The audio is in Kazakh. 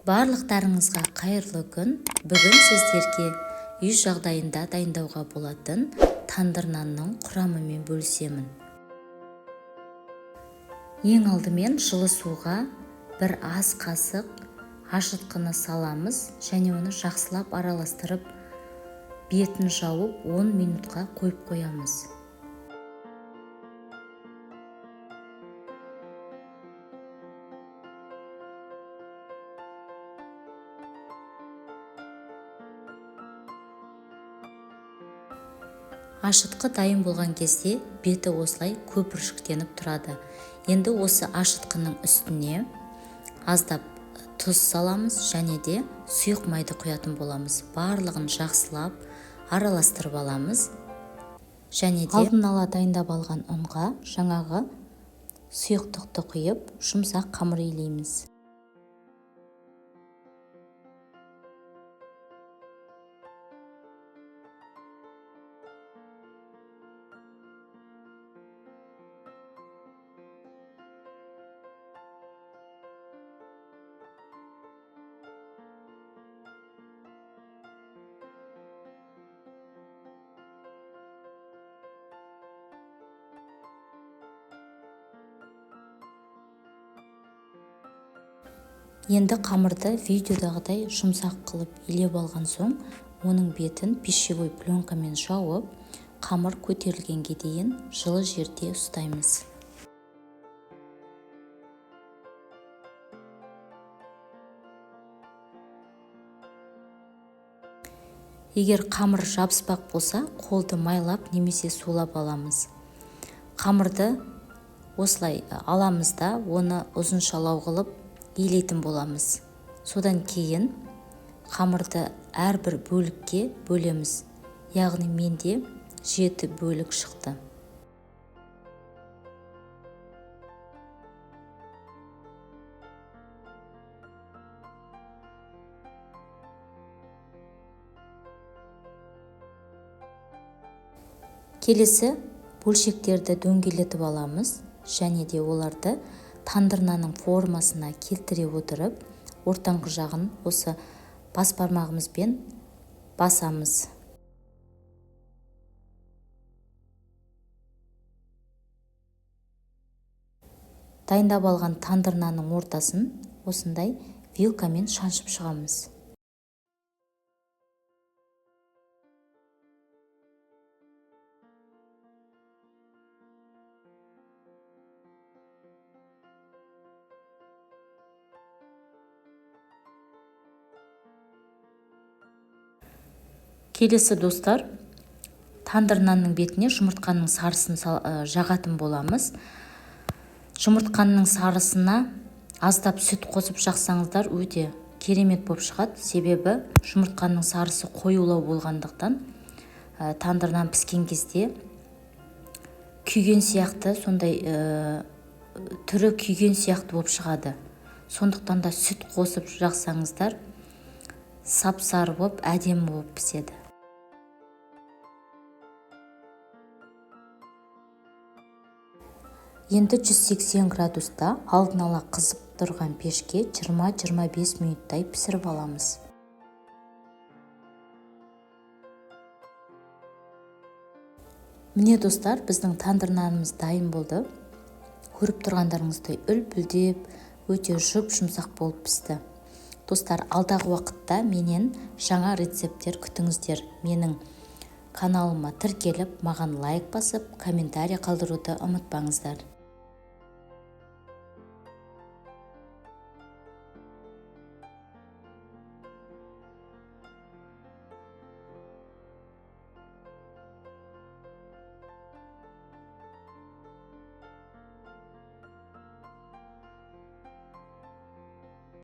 Барлықтарыңызға қайырлы күн. Бүгін сіздерге үй жағдайында дайындауға болатын тандыр нанның құрамымен бөлісемін. Ең алдымен жылы суға бір ас қасық ашытқыны саламыз және оны жақсылап араластырып, бетін жауып 10 минутқа қойып қоямыз. Ашытқы дайын болған кезде беті осылай көпіршіктеніп тұрады. Енді осы ашытқының үстіне аздап тұз саламыз және де сұйық майды құятын боламыз. Барлығын жақсылап араластырып аламыз. Және де алдын ала дайындап алған ұнға жаңағы сұйықтықты құйып, жұмсақ қамыр илейміз. Енді қамырды видеодағыдай жұмсақ қылып илеп алған соң, оның бетін пищевой пленкамен жауып, қамыр көтерілгенге дейін жылы жерде ұстаймыз. Егер қамыр жабыспақ болса, қолды майлап немесе сулап аламыз. Қамырды осылай аламыз да, оны ұзыншалау қылып илейтін боламыз. Содан кейін қамырды әрбір бөлікке бөлеміз. Яғни менде 7 бөлік шықты. Келесі бөлшектерді дөңгелетіп аламыз және де оларды тандыр нанның формасына келтіре отырып, ортаңғы жағын осы бас бармағымызбен басамыз. Дайындап алған тандыр нанның ортасын осындай вилкамен шаншып шығамыз. Келесі достар, тандыр нанның бетіне жұмыртқаның сарысын жағатын боламыз. Жұмыртқаның сарысына аздап сүт қосып жақсаңыздар өте керемет болып шығады. Себебі жұмыртқаның сарысы қоюлау болғандықтан тандыр нан піскен кезде күйген сияқты, сондай түрі күйген сияқты болып шығады. Сондықтан да сүт қосып жақсаңыздар сап-сары болып, әдемі болып піседі. Енді 180 градуста алдын ала қызып тұрған пешке 20-25 минуттай пісіріп аламыз. Міне достар, біздің тандыр нанымыз дайын болды. Көріп тұрғандарыңыздай үл-пүлдеп, өте жұмсақ болып пісті. Достар, алдағы уақытта менен жаңа рецепттер күтіңіздер. Менің каналыма тіркеліп, маған лайк басып, комментарий қалдыруды ұмытпаңыздар.